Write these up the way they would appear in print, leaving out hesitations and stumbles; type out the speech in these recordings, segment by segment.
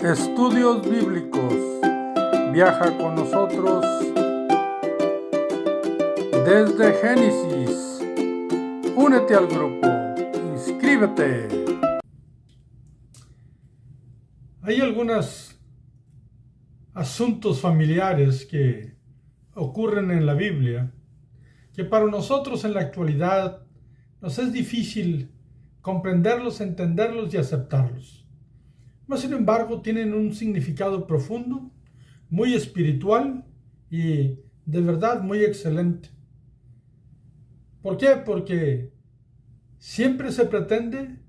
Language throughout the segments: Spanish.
Estudios Bíblicos. Viaja con nosotros desde Génesis. Únete al grupo. Inscríbete. Hay algunos asuntos familiares que ocurren en la Biblia que para nosotros en la actualidad nos es difícil comprenderlos, entenderlos y aceptarlos. Mas, sin embargo, tienen un significado profundo, muy espiritual y de verdad muy excelente. ¿Por qué? Porque siempre se pretende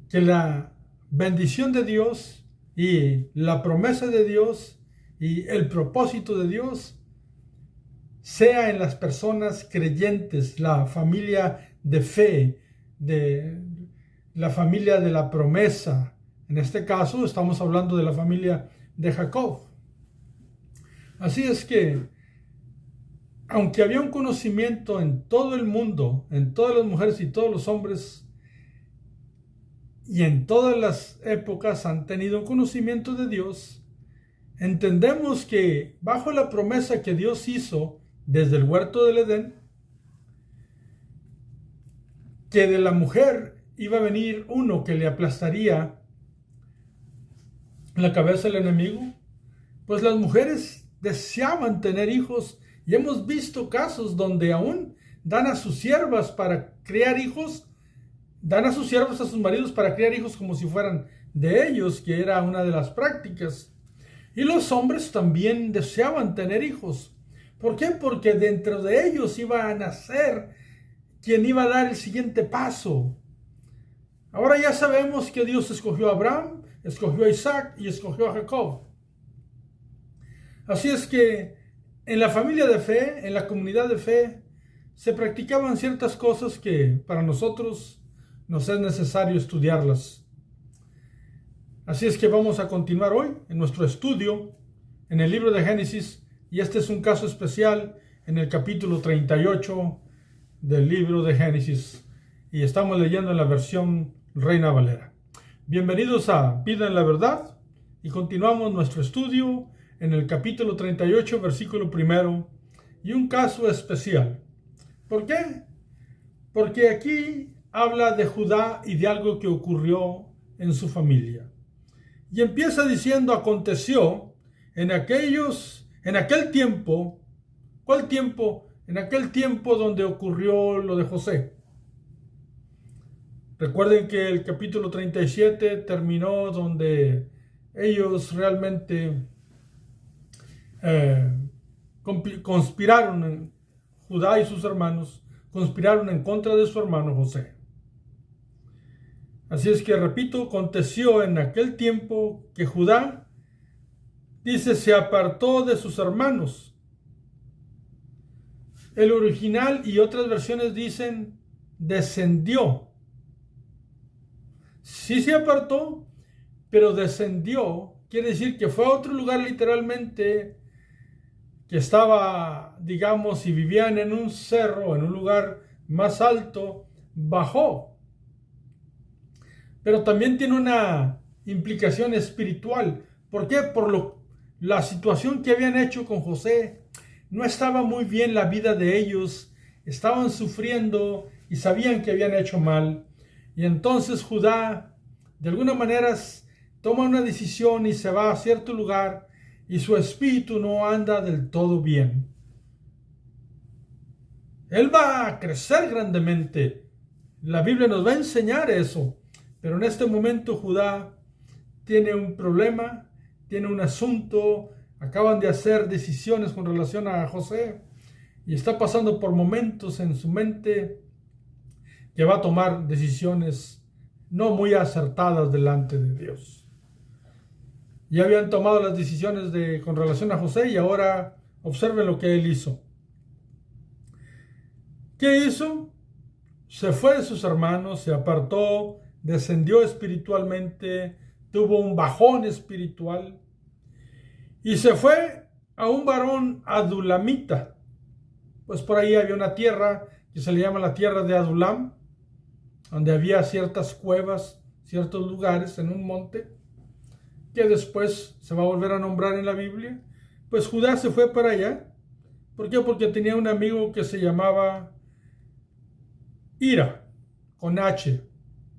que la bendición de Dios y la promesa de Dios y el propósito de Dios sea en las personas creyentes, la familia de fe, de la familia de la promesa. En este caso estamos hablando de la familia de Jacob. Así es que, aunque había un conocimiento en todo el mundo, en todas las mujeres y todos los hombres, y en todas las épocas han tenido un conocimiento de Dios, entendemos que bajo la promesa que Dios hizo desde el huerto del Edén, que de la mujer iba a venir uno que le aplastaría la cabeza del enemigo, pues las mujeres deseaban tener hijos y hemos visto casos donde aún dan a sus siervas para criar hijos, dan a sus siervos a sus maridos para criar hijos como si fueran de ellos, que era una de las prácticas. Y los hombres también deseaban tener hijos. ¿Por qué? Porque dentro de ellos iba a nacer quien iba a dar el siguiente paso. Ahora ya sabemos que Dios escogió a Abraham, escogió a Isaac y escogió a Jacob. Así es que en la familia de fe, en la comunidad de fe, se practicaban ciertas cosas que para nosotros nos es necesario estudiarlas. Así es que vamos a continuar hoy en nuestro estudio en el libro de Génesis, y este es un caso especial en el capítulo 38 del libro de Génesis, y estamos leyendo en la versión Reina Valera. Bienvenidos a Vida en la Verdad, y continuamos nuestro estudio en el capítulo 38, versículo 1, y un caso especial. ¿Por qué? Porque aquí habla de Judá y de algo que ocurrió en su familia. Y empieza diciendo: aconteció en aquel tiempo. ¿Cuál tiempo? En aquel tiempo donde ocurrió lo de José. Recuerden que el capítulo 37 terminó donde ellos realmente conspiraron, Judá y sus hermanos conspiraron en contra de su hermano José. Así es que, repito, aconteció en aquel tiempo que Judá, dice, se apartó de sus hermanos. El original y otras versiones dicen descendió. Sí se apartó, pero descendió. Quiere decir que fue a otro lugar literalmente, que estaba, digamos, si vivían en un cerro, en un lugar más alto, bajó. Pero también tiene una implicación espiritual. ¿Por qué? La situación que habían hecho con José. No estaba muy bien la vida de ellos. Estaban sufriendo y sabían que habían hecho mal. Y entonces Judá, de alguna manera, toma una decisión y se va a cierto lugar, y su espíritu no anda del todo bien. Él va a crecer grandemente. La Biblia nos va a enseñar eso. Pero en este momento Judá tiene un problema, tiene un asunto, acaban de hacer decisiones con relación a José y está pasando por momentos en su mente que va a tomar decisiones no muy acertadas delante de Dios. Ya habían tomado las decisiones con relación a José y ahora observen lo que él hizo. ¿Qué hizo? Se fue de sus hermanos, se apartó, descendió espiritualmente, tuvo un bajón espiritual y se fue a un varón adulamita. Pues por ahí había una tierra que se le llama la tierra de Adulam, donde había ciertas cuevas, ciertos lugares en un monte, que después se va a volver a nombrar en la Biblia. Pues Judá se fue para allá. ¿Por qué? Porque tenía un amigo que se llamaba Ira, con H.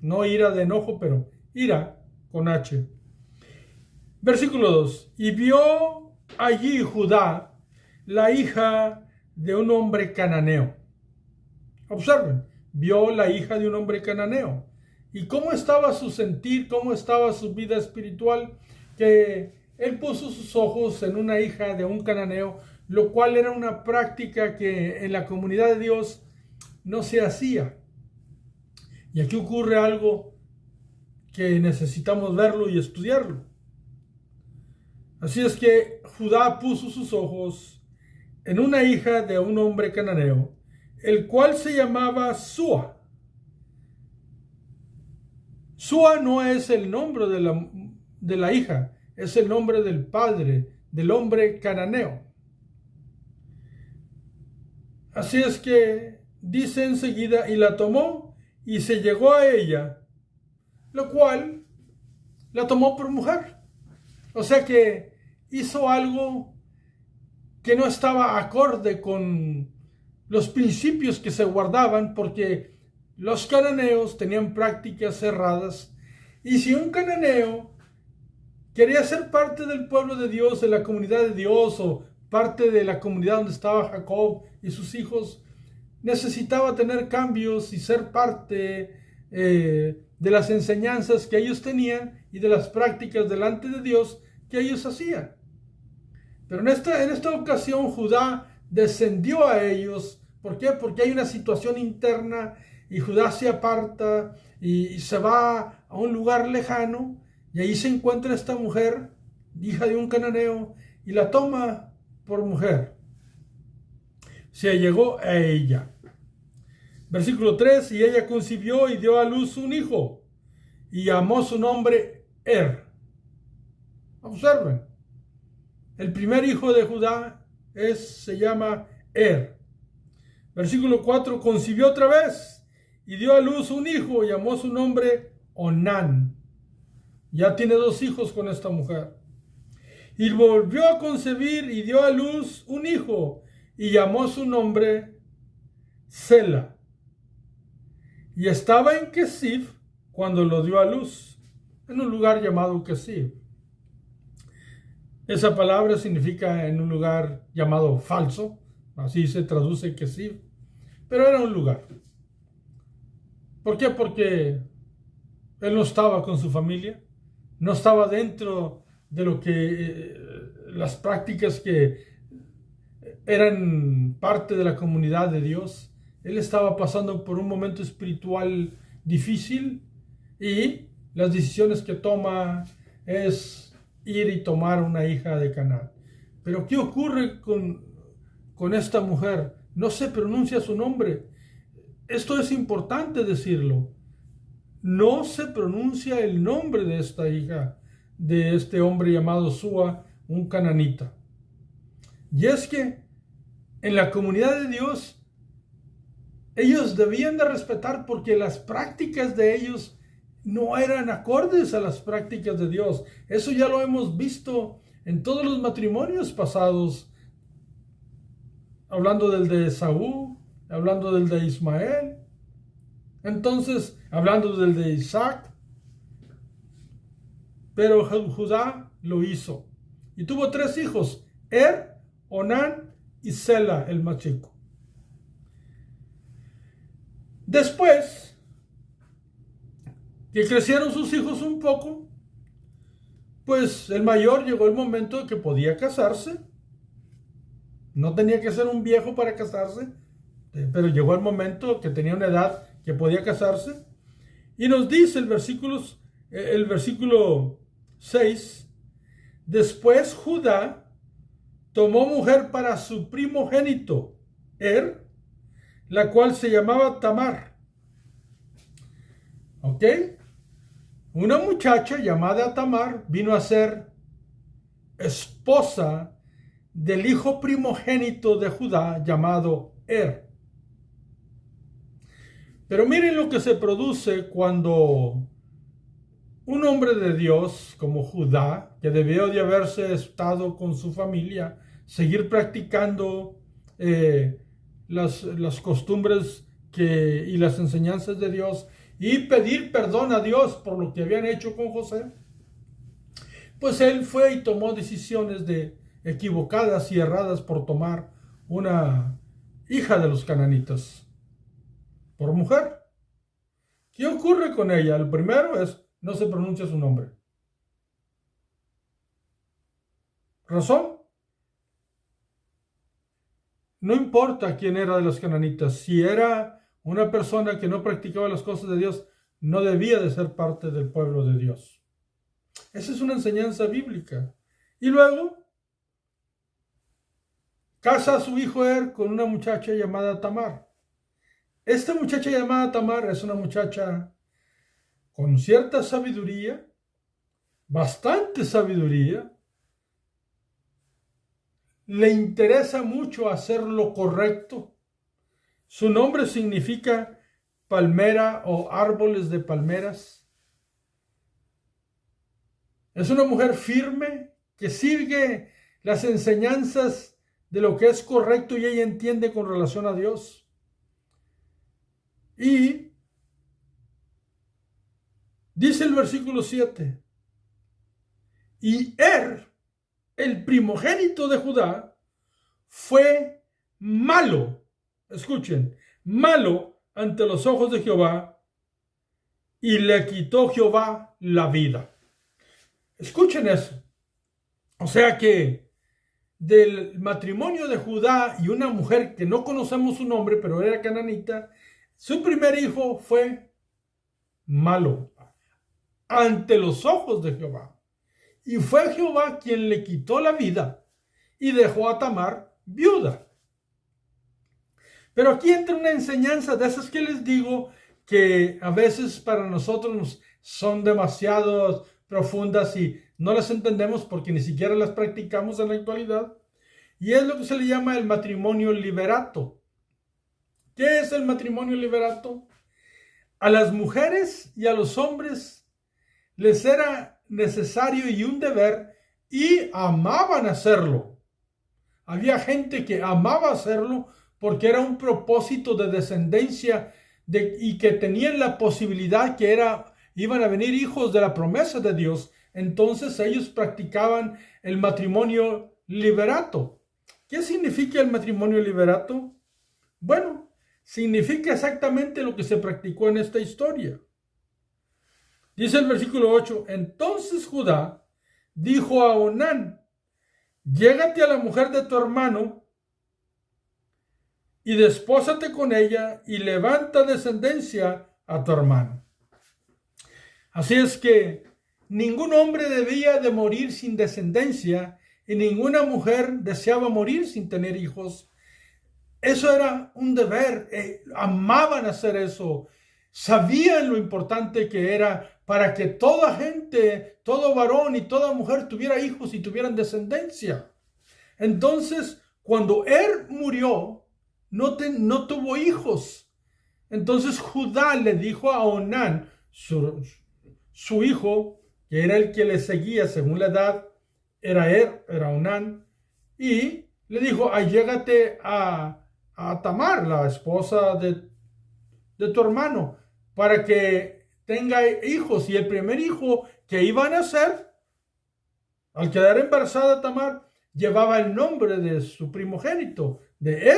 No ira de enojo, pero Ira, con H. Versículo 2. Y vio allí Judá la hija de un hombre cananeo. Observen, vio la hija de un hombre cananeo. ¿Y cómo estaba su sentir? ¿Cómo estaba su vida espiritual? Que él puso sus ojos en una hija de un cananeo, lo cual era una práctica que en la comunidad de Dios no se hacía. Y aquí ocurre algo que necesitamos verlo y estudiarlo. Así es que Judá puso sus ojos en una hija de un hombre cananeo, el cual se llamaba Súa. Súa no es el nombre de la hija, es el nombre del padre, del hombre cananeo. Así es que dice enseguida, y la tomó y se llegó a ella, lo cual la tomó por mujer. O sea que hizo algo que no estaba acorde con los principios que se guardaban, porque los cananeos tenían prácticas cerradas, y si un cananeo quería ser parte del pueblo de Dios, de la comunidad de Dios, o parte de la comunidad donde estaba Jacob y sus hijos, necesitaba tener cambios y ser parte de las enseñanzas que ellos tenían y de las prácticas delante de Dios que ellos hacían. Pero en esta ocasión Judá descendió a ellos. ¿Por qué? Porque hay una situación interna y Judá se aparta y se va a un lugar lejano, y ahí se encuentra esta mujer, hija de un cananeo, y la toma por mujer. Se llegó a ella. Versículo 3, y ella concibió y dio a luz un hijo, y llamó su nombre Observen, el primer hijo de Judá se llama Versículo 4, concibió otra vez y dio a luz un hijo, y llamó su nombre Onán. Ya tiene 2 hijos con esta mujer. Y volvió a concebir y dio a luz un hijo, y llamó su nombre Sela. Y estaba en Kesif cuando lo dio a luz, en un lugar llamado Kesif. Esa palabra significa en un lugar llamado falso, así se traduce Kesif, pero era un lugar. ¿Por qué? Porque él no estaba con su familia, no estaba dentro de lo que las prácticas que eran parte de la comunidad de Dios. Él estaba pasando por un momento espiritual difícil, y las decisiones que toma es ir y tomar una hija de Canaán. Pero ¿qué ocurre con esta mujer? No se pronuncia su nombre. Esto es importante decirlo. No se pronuncia el nombre de esta hija, de este hombre llamado Súa, un cananita. Y es que en la comunidad de Dios, ellos debían de respetar, porque las prácticas de ellos no eran acordes a las prácticas de Dios. Eso ya lo hemos visto en todos los matrimonios pasados, hablando del de Esaú, hablando del de Ismael, entonces hablando del de Isaac. Pero Judá lo hizo y tuvo 3 hijos: Onán y Sela, el más chico. Después que crecieron sus hijos un poco, pues el mayor llegó el momento de que podía casarse. No tenía que ser un viejo para casarse, pero llegó el momento que tenía una edad que podía casarse. Y nos dice el versículo 6, después Judá tomó mujer para su primogénito, la cual se llamaba Tamar. ¿Ok? Una muchacha llamada Tamar vino a ser esposa del hijo primogénito de Judá llamado Pero miren lo que se produce cuando un hombre de Dios como Judá, que debió de haberse estado con su familia, seguir practicando las costumbres y las enseñanzas de Dios y pedir perdón a Dios por lo que habían hecho con José, pues él fue y tomó decisiones equivocadas y erradas por tomar una hija de los cananitas por mujer. ¿Qué ocurre con ella? El primero es, no se pronuncia su nombre. ¿Razón? No importa quién era de los cananitas. Si era una persona que no practicaba las cosas de Dios, no debía de ser parte del pueblo de Dios. Esa es una enseñanza bíblica. Y luego, casa a su hijo con una muchacha llamada Tamar. Esta muchacha llamada Tamar es una muchacha con cierta sabiduría, bastante sabiduría. Le interesa mucho hacer lo correcto. Su nombre significa palmera o árboles de palmeras. Es una mujer firme que sigue las enseñanzas de lo que es correcto y ella entiende con relación a Dios. Y dice el versículo 7, y el primogénito de Judá, fue malo, escuchen, malo ante los ojos de Jehová, y le quitó Jehová la vida. Escuchen eso. O sea que del matrimonio de Judá y una mujer que no conocemos su nombre, pero era cananita, su primer hijo fue malo ante los ojos de Jehová. Y fue Jehová quien le quitó la vida y dejó a Tamar viuda. Pero aquí entra una enseñanza de esas que les digo que a veces para nosotros son demasiado profundas y no las entendemos porque ni siquiera las practicamos en la actualidad. Y es lo que se le llama el matrimonio liberato. ¿Qué es el matrimonio liberato? A las mujeres y a los hombres les era necesario y un deber y amaban hacerlo. Había gente que amaba hacerlo porque era un propósito de descendencia y que tenían la posibilidad que iban a venir hijos de la promesa de Dios. Entonces ellos practicaban el matrimonio liberato. ¿Qué significa el matrimonio liberato? Bueno, significa exactamente lo que se practicó en esta historia. Dice el versículo 8, entonces Judá dijo a Onán, llégate a la mujer de tu hermano y despósate con ella y levanta descendencia a tu hermano. Así es que ningún hombre debía de morir sin descendencia y ninguna mujer deseaba morir sin tener hijos. Eso era un deber, amaban hacer eso, sabían lo importante que era para que toda gente, todo varón y toda mujer tuviera hijos y tuvieran descendencia. Entonces, cuando murió, no tuvo hijos. Entonces Judá le dijo a Onán, su hijo, que era el que le seguía según la edad, era Onán, y le dijo, allégate a Tamar, la esposa de tu hermano, para que tenga hijos. Y el primer hijo que iban a nacer, al quedar embarazada Tamar, llevaba el nombre de su primogénito, de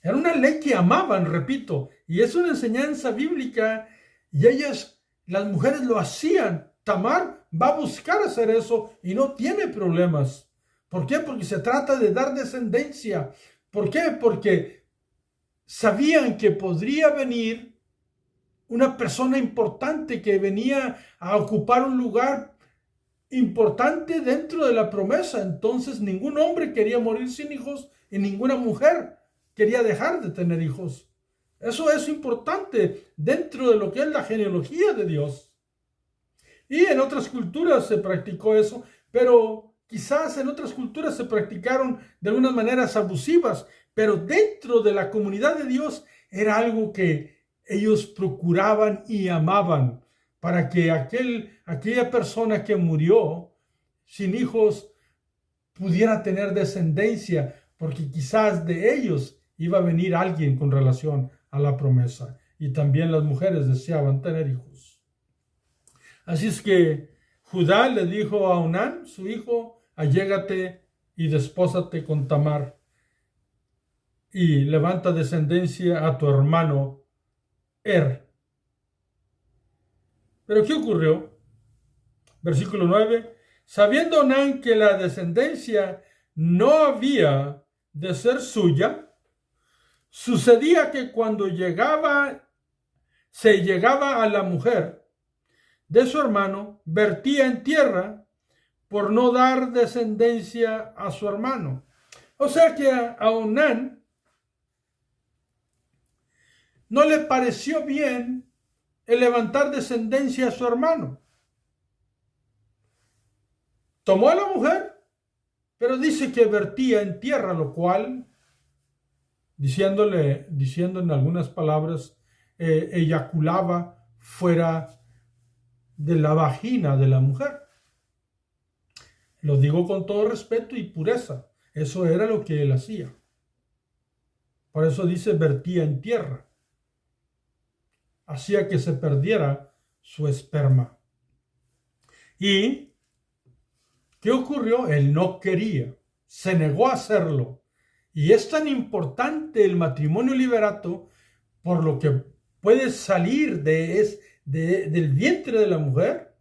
Era una ley que amaban, repito, y es una enseñanza bíblica, y las mujeres lo hacían. Tamar va a buscar hacer eso y no tiene problemas. ¿Por qué? Porque se trata de dar descendencia. ¿Por qué? Porque sabían que podría venir una persona importante que venía a ocupar un lugar importante dentro de la promesa. Entonces ningún hombre quería morir sin hijos y ninguna mujer quería dejar de tener hijos. Eso es importante dentro de lo que es la genealogía de Dios. Y en otras culturas se practicó eso, pero quizás en otras culturas se practicaron de algunas maneras abusivas, pero dentro de la comunidad de Dios era algo que ellos procuraban y amaban para que aquella persona que murió sin hijos pudiera tener descendencia, porque quizás de ellos iba a venir alguien con relación a la promesa. Y también las mujeres deseaban tener hijos. Así es que Judá le dijo a Onán, su hijo, allégate y despósate con Tamar y levanta descendencia a tu hermano Pero ¿qué ocurrió? Versículo 9. Sabiendo Onán que la descendencia no había de ser suya, sucedía que cuando se llegaba a la mujer de su hermano, vertía en tierra por no dar descendencia a su hermano. O sea que a Onán no le pareció bien el levantar descendencia a su hermano. Tomó a la mujer, pero dice que vertía en tierra, lo cual, diciendo en algunas palabras, eyaculaba fuera de la vagina de la mujer. Lo digo con todo respeto y pureza. Eso era lo que él hacía. Por eso dice vertía en tierra. Hacía que se perdiera su esperma. ¿Y qué ocurrió? Él no quería, se negó a hacerlo. Y es tan importante el matrimonio liberato por lo que puede salir del vientre de la mujer,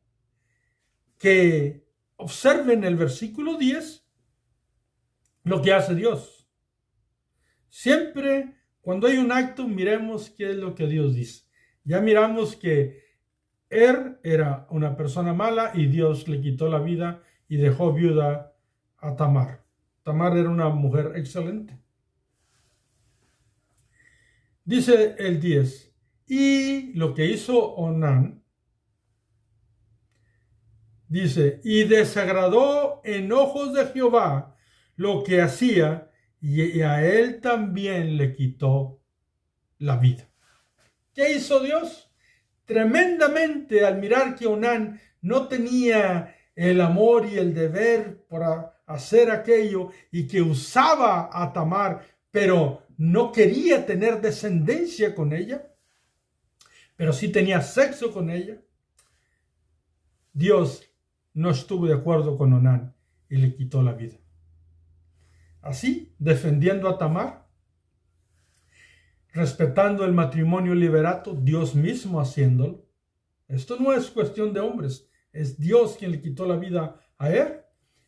que observen el versículo 10 lo que hace Dios. Siempre cuando hay un acto, miremos qué es lo que Dios dice. Ya miramos que era una persona mala y Dios le quitó la vida y dejó viuda a Tamar. Tamar era una mujer excelente. Dice el 10, y lo que hizo Onán, dice, y desagradó en ojos de Jehová lo que hacía, y a él también le quitó la vida. ¿Qué hizo Dios? Tremendamente, al mirar que Onán no tenía el amor y el deber para hacer aquello y que usaba a Tamar, pero no quería tener descendencia con ella, pero sí tenía sexo con ella, Dios no estuvo de acuerdo con Onán y le quitó la vida. Así, defendiendo a Tamar, respetando el matrimonio liberato, Dios mismo haciéndolo. Esto no es cuestión de hombres, es Dios quien le quitó la vida a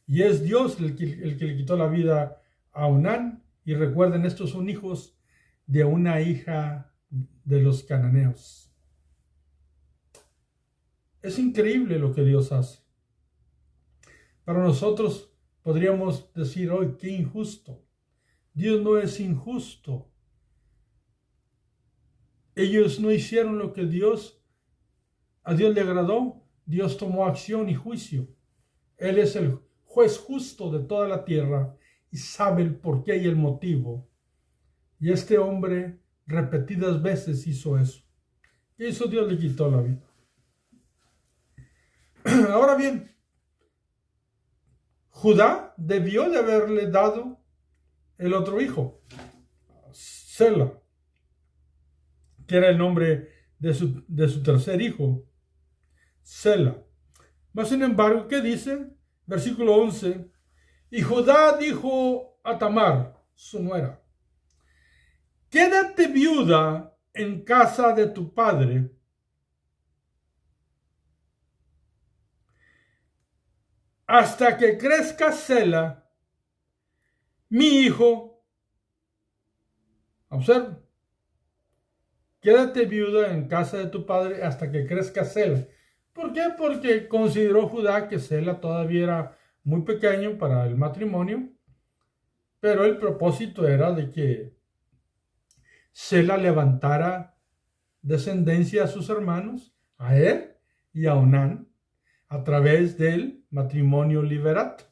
y es Dios el que le quitó la vida a Onán. Y recuerden, estos son hijos de una hija de los cananeos. Es increíble lo que Dios hace. Para nosotros podríamos decir hoy, qué injusto. Dios no es injusto. Ellos no hicieron lo que a Dios le agradó. Dios tomó acción y juicio. Él es el juez justo de toda la tierra y sabe el porqué y el motivo. Y este hombre repetidas veces hizo eso. ¿Qué hizo Dios? Le quitó la vida. Ahora bien, Judá debió de haberle dado el otro hijo, Sela, que era el nombre de su tercer hijo, Sela. Mas sin embargo, ¿qué dice? Versículo 11. Y Judá dijo a Tamar, su nuera, quédate viuda en casa de tu padre, hasta que crezca Sela, mi hijo. Observa. Quédate viuda en casa de tu padre hasta que crezca Sela. ¿Por qué? Porque consideró Judá que Sela todavía era muy pequeño para el matrimonio, pero el propósito era de que Sela levantara descendencia a sus hermanos, a él y a Onán, a través del matrimonio liberato.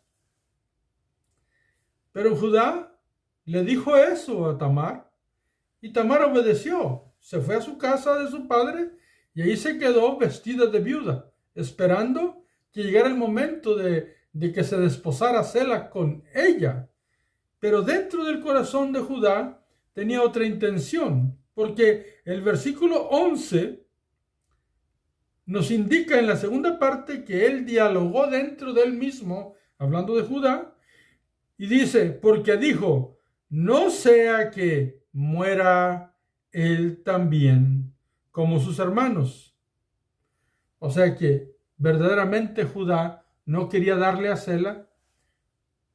Pero Judá le dijo eso a Tamar, y Tamar obedeció. Se fue a su casa de su padre y ahí se quedó vestida de viuda, esperando que llegara el momento de que se desposara Sela con ella. Pero dentro del corazón de Judá tenía otra intención, porque el versículo 11 nos indica en la segunda parte que él dialogó dentro de él mismo, hablando de Judá, y dice, porque dijo, no sea que muera él también como sus hermanos. O sea que verdaderamente Judá no quería darle a Sela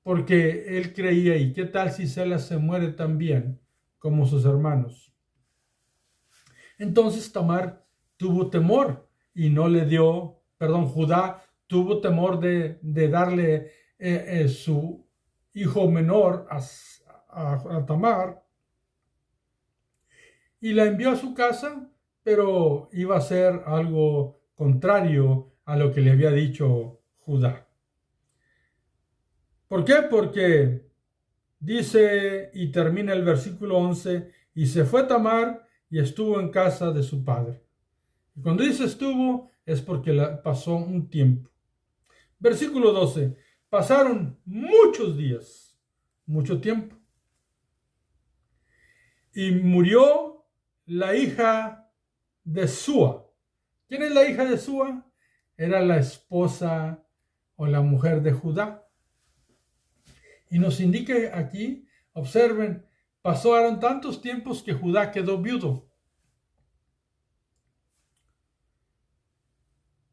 porque él creía, ¿y qué tal si Sela se muere también como sus hermanos? Entonces Tamar tuvo temor y no le dio, Judá tuvo temor de darle su hijo menor a Tamar y la envió a su casa, pero iba a ser algo contrario a lo que le había dicho Judá. ¿Por qué? Porque dice y termina el versículo 11, y se fue Tamar y estuvo en casa de su padre. Y cuando dice estuvo, es porque pasó un tiempo. Versículo 12, pasaron muchos días, mucho tiempo. Y murió la hija de Súa. ¿Quién es la hija de Súa? Era la esposa o la mujer de Judá. Y nos indica aquí, observen, pasaron tantos tiempos que Judá quedó viudo.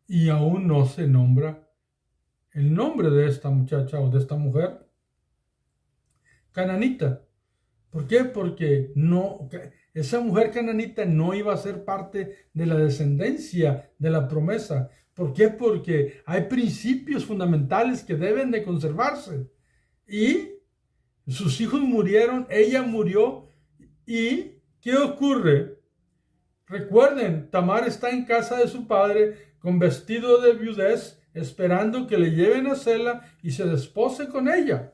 Y aún no se nombra el nombre de esta muchacha o de esta mujer. Cananita. ¿Por qué? Porque esa mujer cananita no iba a ser parte de la descendencia de la promesa. ¿Por qué? Porque hay principios fundamentales que deben de conservarse. Y sus hijos murieron, ella murió. ¿Y qué ocurre? Recuerden, Tamar está en casa de su padre con vestido de viudez, esperando que le lleven a Sela y se despose con ella.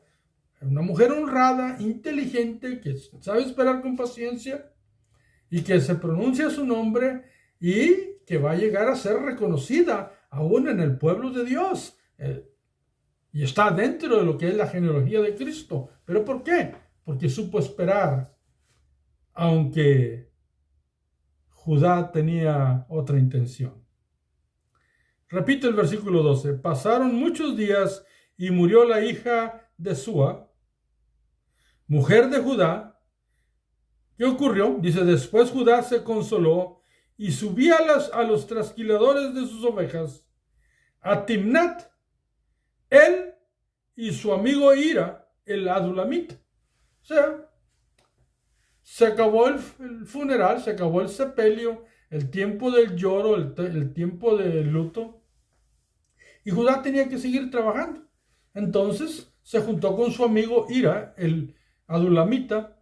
Una mujer honrada, inteligente, que sabe esperar con paciencia y que se pronuncia su nombre y que va a llegar a ser reconocida aún en el pueblo de Dios. Y está dentro de lo que es la genealogía de Cristo. ¿Pero por qué? Porque supo esperar, aunque Judá tenía otra intención. Repito el versículo 12. Pasaron muchos días y murió la hija de Súa, mujer de Judá. ¿Qué ocurrió? Dice, después Judá se consoló y subía a los trasquiladores de sus ovejas, a Timnat, él y su amigo Ira, el adulamita. O sea, se acabó el funeral, se acabó el sepelio, el tiempo del lloro, el tiempo del luto. Y Judá tenía que seguir trabajando. Entonces se juntó con su amigo Ira, el adulamita,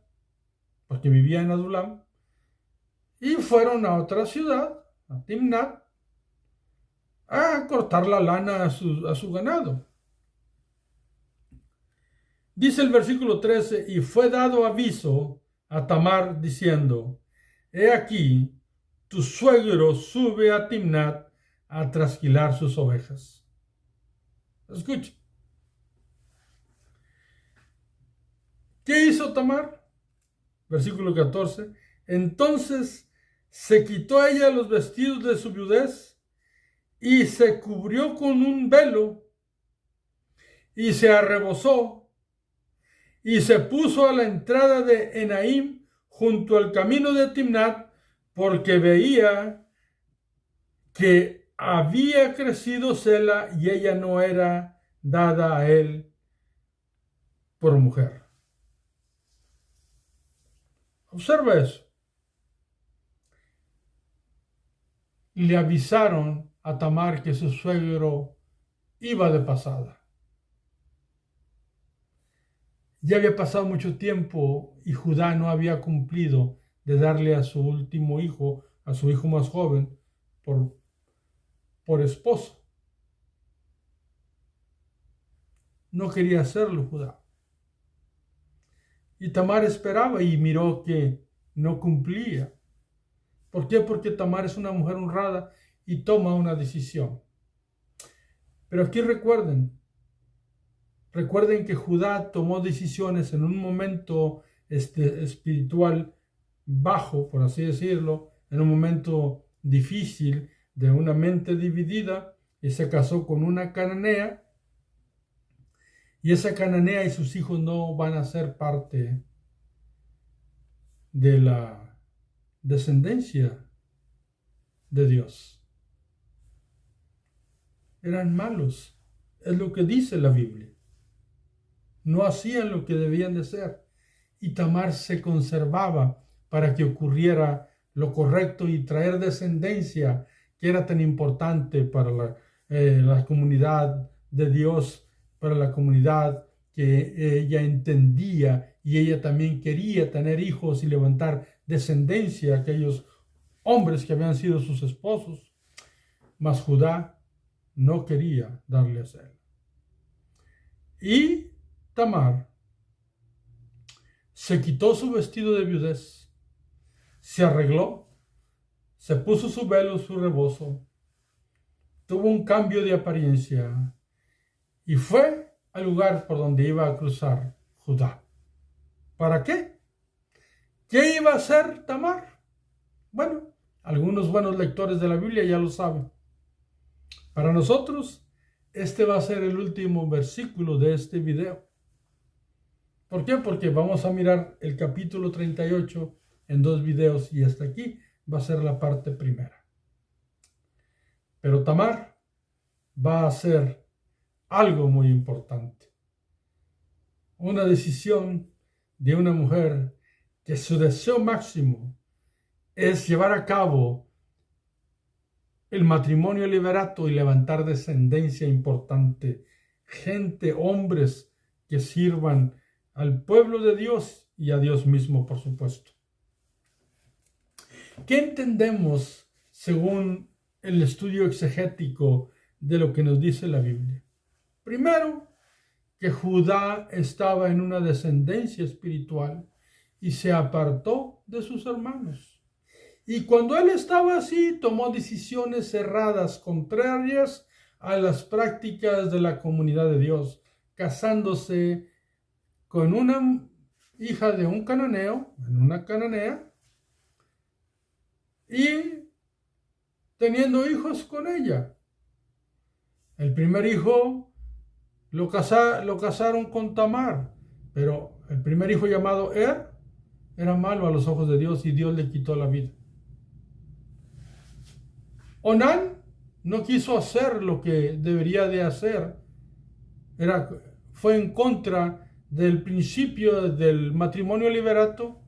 porque vivía en Adulam, y fueron a otra ciudad, a Timnat, a cortar la lana a su ganado. Dice el versículo 13, y fue dado aviso a Tamar diciendo, he aquí, tu suegro sube a Timnat a trasquilar sus ovejas. Escucha. ¿Qué hizo Tamar? Versículo 14. Entonces se quitó ella los vestidos de su viudez y se cubrió con un velo y se arrebozó y se puso a la entrada de Enaim junto al camino de Timnat porque veía que había crecido Sela y ella no era dada a él por mujer. Observa eso. Le avisaron a Tamar que su suegro iba de pasada. Ya había pasado mucho tiempo y Judá no había cumplido de darle a su último hijo, a su hijo más joven, por esposo. No quería hacerlo Judá. Y Tamar esperaba y miró que no cumplía. ¿Por qué? Porque Tamar es una mujer honrada y toma una decisión. Pero aquí recuerden que Judá tomó decisiones en un momento espiritual bajo, por así decirlo, en un momento difícil, de una mente dividida, y se casó con una cananea, y esa cananea y sus hijos no van a ser parte de la descendencia de Dios. Eran malos, es lo que dice la Biblia. No hacían lo que debían de ser, y Tamar se conservaba para que ocurriera lo correcto y traer descendencia, que era tan importante para la comunidad de Dios, para la comunidad que ella entendía, y ella también quería tener hijos y levantar descendencia a aquellos hombres que habían sido sus esposos. Mas Judá no quería darle a hacer. Y Tamar se quitó su vestido de viudez, se arregló, se puso su velo, su rebozo, tuvo un cambio de apariencia y fue al lugar por donde iba a cruzar Judá. ¿Para qué? ¿Qué iba a hacer Tamar? Bueno, algunos buenos lectores de la Biblia ya lo saben. Para nosotros, este va a ser el último versículo de este video. ¿Por qué? Porque vamos a mirar el capítulo 38 en 2 videos y hasta aquí va a ser la parte primera. Pero Tamar va a hacer algo muy importante. Una decisión de una mujer que su deseo máximo es llevar a cabo el matrimonio liberato y levantar descendencia importante. Gente, hombres que sirvan al pueblo de Dios y a Dios mismo, por supuesto. ¿Qué entendemos según el estudio exegético de lo que nos dice la Biblia? Primero, que Judá estaba en una descendencia espiritual y se apartó de sus hermanos. Y cuando él estaba así, tomó decisiones cerradas, contrarias a las prácticas de la comunidad de Dios, casándose con una hija de un cananeo, una cananea, y teniendo hijos con ella. El primer hijo lo casaron con Tamar, pero el primer hijo llamado era malo a los ojos de Dios y Dios le quitó la vida. Onán no quiso hacer lo que debería de hacer, fue en contra del principio del matrimonio liberato,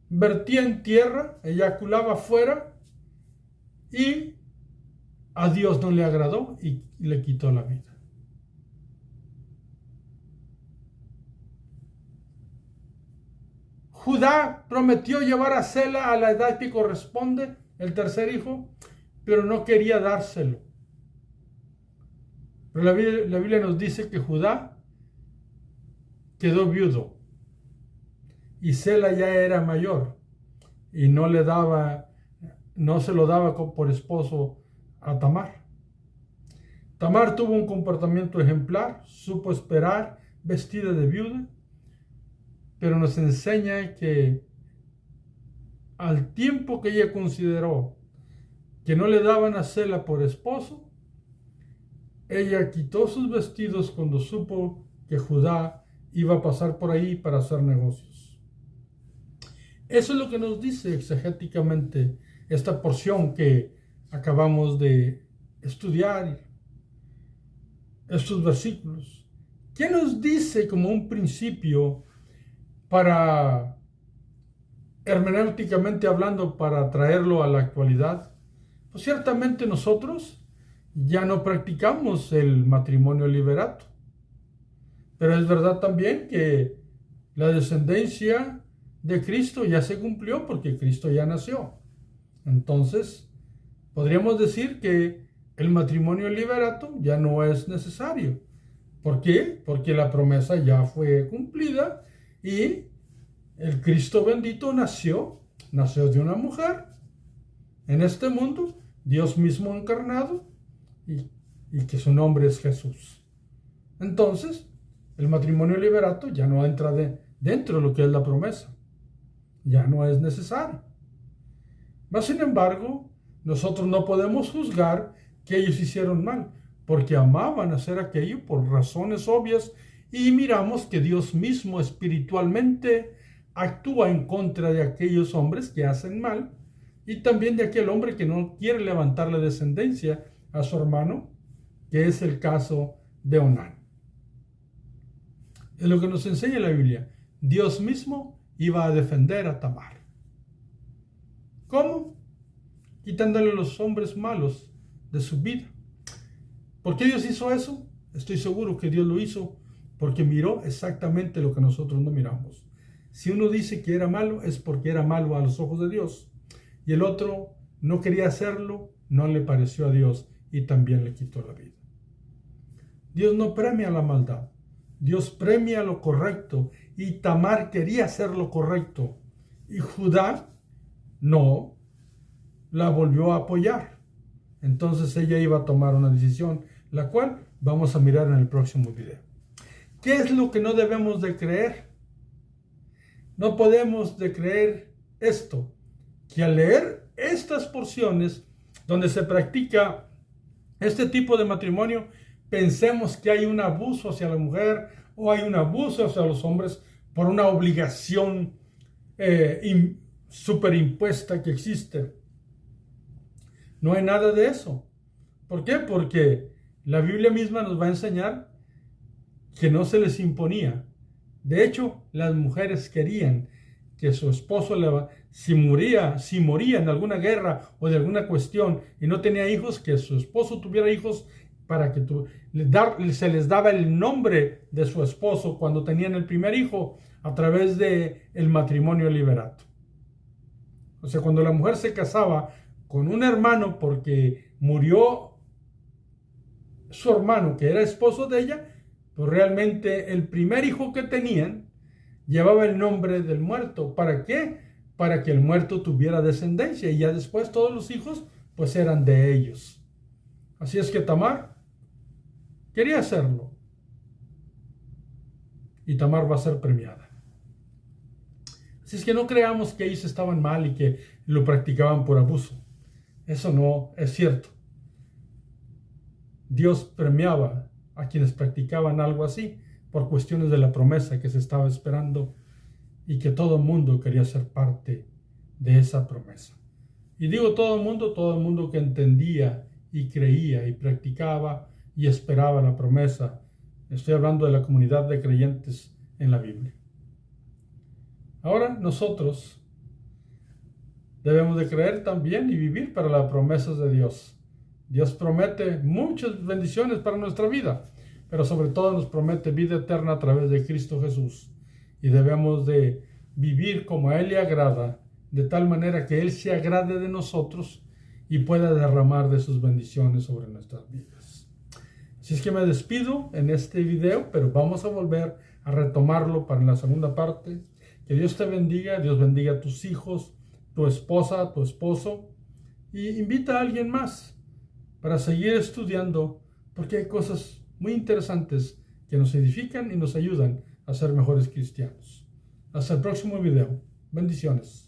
vertía en tierra, eyaculaba afuera y a Dios no le agradó y le quitó la vida. Judá prometió llevar a Sela a la edad que corresponde, el tercer hijo, pero no quería dárselo. Pero la Biblia nos dice que Judá quedó viudo y Sela ya era mayor y no se lo daba por esposo a Tamar. Tamar tuvo un comportamiento ejemplar, supo esperar vestida de viuda, pero nos enseña que al tiempo que ella consideró que no le daban a Sela por esposo, ella quitó sus vestidos cuando supo que Judá iba a pasar por ahí para hacer negocios. Eso es lo que nos dice exegéticamente esta porción que acabamos de estudiar, estos versículos. ¿Qué nos dice como un principio para, hermenéuticamente hablando, para traerlo a la actualidad? Pues ciertamente nosotros ya no practicamos el matrimonio liberato, pero es verdad también que la descendencia de Cristo ya se cumplió porque Cristo ya nació. Entonces, podríamos decir que el matrimonio liberato ya no es necesario. ¿Por qué? Porque la promesa ya fue cumplida y el Cristo bendito nació de una mujer en este mundo, Dios mismo encarnado, y que su nombre es Jesús. Entonces, el matrimonio liberato ya no entra dentro de lo que es la promesa. Ya no es necesario. Mas, sin embargo, nosotros no podemos juzgar que ellos hicieron mal, porque amaban hacer aquello por razones obvias, y miramos que Dios mismo espiritualmente actúa en contra de aquellos hombres que hacen mal, y también de aquel hombre que no quiere levantarle descendencia a su hermano, que es el caso de Onán. Es lo que nos enseña la Biblia. Dios mismo iba a defender a Tamar. ¿Cómo? Quitándole los hombres malos de su vida. ¿Por qué Dios hizo eso? Estoy seguro que Dios lo hizo porque miró exactamente lo que nosotros no miramos. Si uno dice que era malo, es porque era malo a los ojos de Dios. Y el otro no quería hacerlo, no le pareció a Dios y también le quitó la vida. Dios no premia la maldad. Dios premia lo correcto, y Tamar quería hacer lo correcto, y Judá no la volvió a apoyar. Entonces ella iba a tomar una decisión, la cual vamos a mirar en el próximo video. ¿Qué es lo que no debemos de creer? No podemos de creer esto, que al leer estas porciones donde se practica este tipo de matrimonio, pensemos que hay un abuso hacia la mujer o hay un abuso hacia los hombres por una obligación superimpuesta que existe. No hay nada de eso. ¿Por qué? Porque la Biblia misma nos va a enseñar que no se les imponía. De hecho, las mujeres querían que su esposo, si moría en alguna guerra o de alguna cuestión y no tenía hijos, que su esposo tuviera hijos, para que se les daba el nombre de su esposo cuando tenían el primer hijo a través del matrimonio liberato. O sea, cuando la mujer se casaba con un hermano porque murió su hermano que era esposo de ella, pues realmente el primer hijo que tenían llevaba el nombre del muerto. ¿Para qué? Para que el muerto tuviera descendencia, y ya después todos los hijos pues eran de ellos. Así es que Tamar quería hacerlo, y Tamar va a ser premiada. Así es que no creamos que ellos estaban mal y que lo practicaban por abuso. Eso no es cierto. Dios premiaba a quienes practicaban algo así por cuestiones de la promesa que se estaba esperando, y que todo el mundo quería ser parte de esa promesa. Y digo todo el mundo que entendía y creía y practicaba y esperaba la promesa. Estoy hablando de la comunidad de creyentes en la Biblia. Ahora nosotros debemos de creer también y vivir para las promesas de Dios. Dios promete muchas bendiciones para nuestra vida, pero sobre todo nos promete vida eterna a través de Cristo Jesús. Y debemos de vivir como a Él le agrada, de tal manera que Él se agrade de nosotros y pueda derramar de sus bendiciones sobre nuestras vidas. Así es que me despido en este video, pero vamos a volver a retomarlo para la segunda parte. Que Dios te bendiga, Dios bendiga a tus hijos, tu esposa, tu esposo, y invita a alguien más para seguir estudiando, porque hay cosas muy interesantes que nos edifican y nos ayudan a ser mejores cristianos. Hasta el próximo video. Bendiciones.